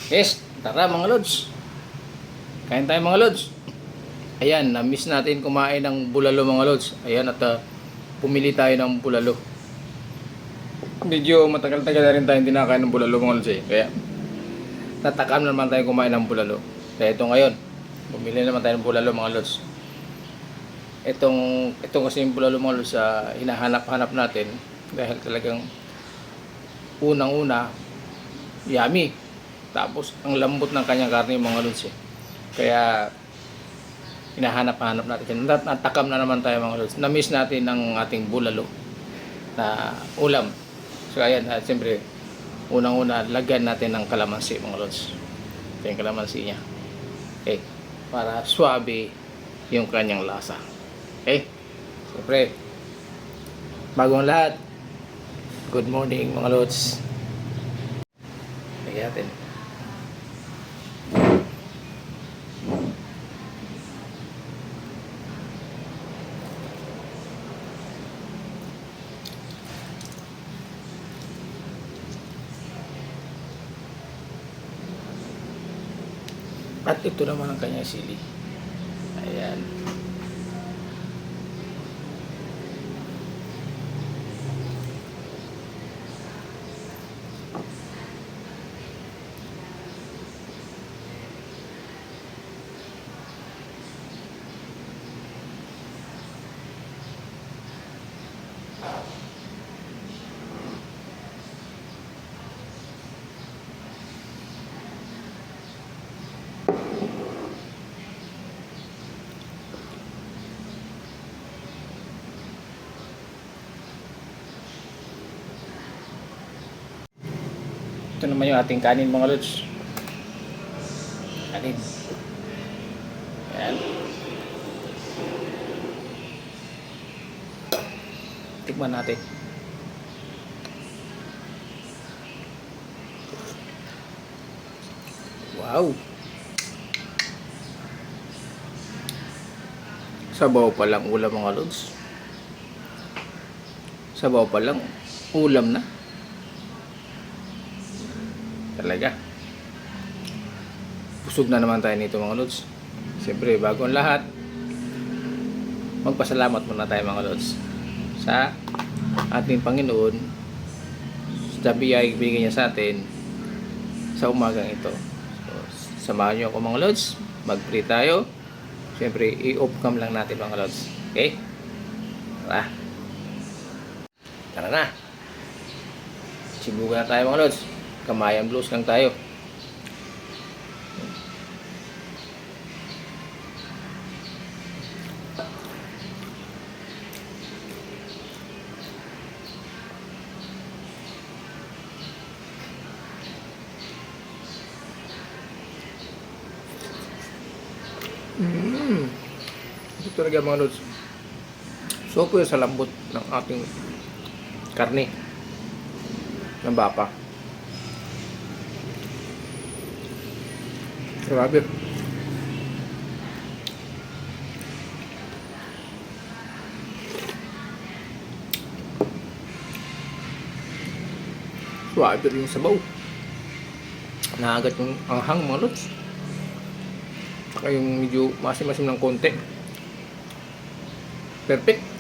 Yes, tara mga lods. Kain tayo mga lods. Ayan, na-miss natin kumain ng bulalo mga lods. Ayan, at pumili tayo ng bulalo. Medyo matagal-tagal na rin tayo hindi nakakain ng bulalo mga lods eh. Kaya natakam naman tayo kumain ng bulalo. Kaya ito ngayon, bumili naman tayo ng bulalo mga lods. Itong kasi yung bulalo mga lods hinahanap-hanap natin. Dahil talagang unang-una, yummy. Tapos ang lambot ng kanyang karne mga lods eh. Kaya hinahanap-hanap natin. Natakam na naman tayo mga lods. Na-miss natin ang ating bulalo na ulam. So ayan, siyempre unang-una lagyan natin ng kalamansi mga lods. Ito yung kalamansi niya. Okay, para swabe yung kanyang lasa. Okay, siyempre bagong lahat, good morning mga lods. Lagyan natin. At ito naman ang kanyang sili. Ayan. Ito naman yung ating kanin mga lods. Kanin. Ayan. Tikman natin. Wow. Sabaw pa lang ulam mga lods. Sabaw pa lang ulam na. Talaga. Busog na naman tayo nito mga lods. Siyempre, bago ang lahat, magpasalamat muna tayo mga lods sa ating Panginoon sa biyaya ibigay niya sa atin sa umagang ito. So, samahan niyo ako mga lods. Mag-pray tayo. Siyempre, i-off cam lang natin mga lods. Okay? Tara. Tara na. Sibugan na tayo mga lods. Kamayan blues lang tayo. Ito talaga mga lods. So po sa lambot ng ating karne ng baka. Grabe. Grabe rin yung sabaw. Naagat yung anghang mga lods. Saka yung medyo masim-masim ng konti. Perfect.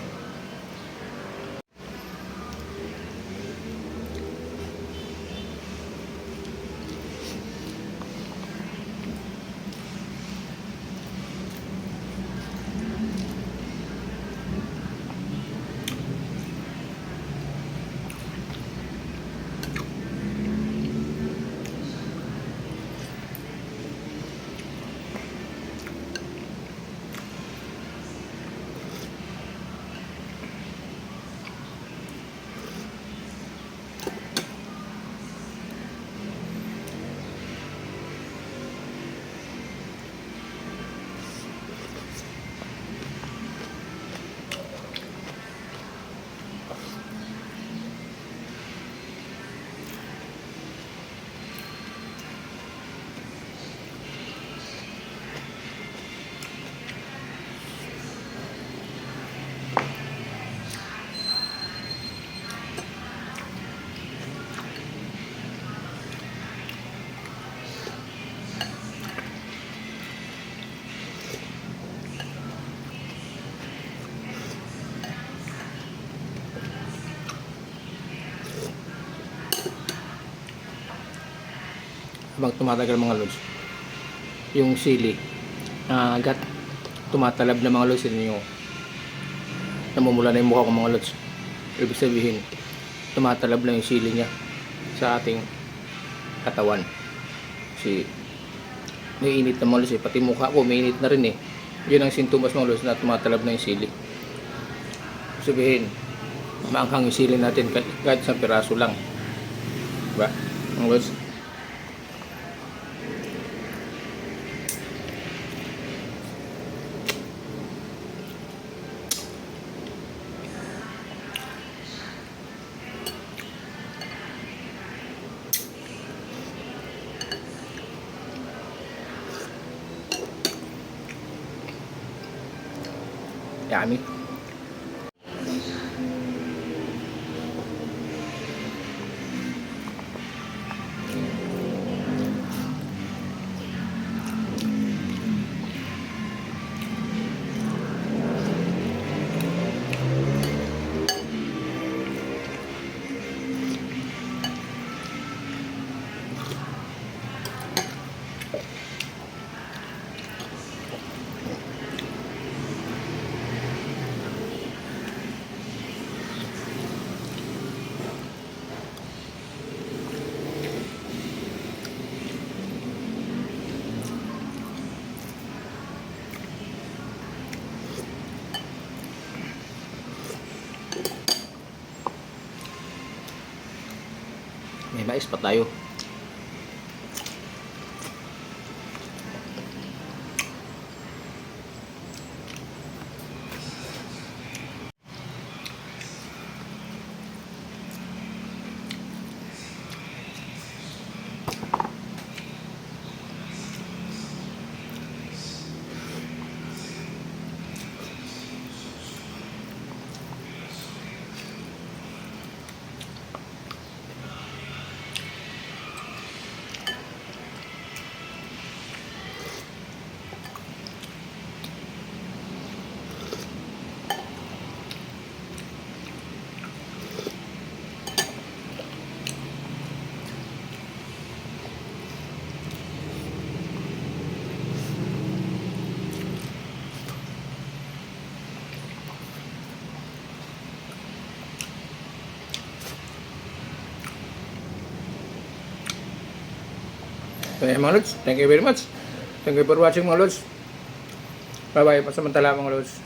habang tumatagal mga lods, yung sili, agad tumatalab na mga lods, yun yung namumula na yung mukha ko mga lods. Ibig sabihin, tumatalab na yung sili niya sa ating katawan. Kasi naiinit na mga lods pati mukha ko mainit na rin Yun ang sintomas mga lods na tumatalab na yung sili. Ibig sabihin, maanghang yung sili natin kahit sa piraso lang. Diba? Mga lods. Yummy. May mais pa tayo. So yan mga lods, thank you very much. Thank you for watching mga lods. Bye bye, pasamantala mga lods.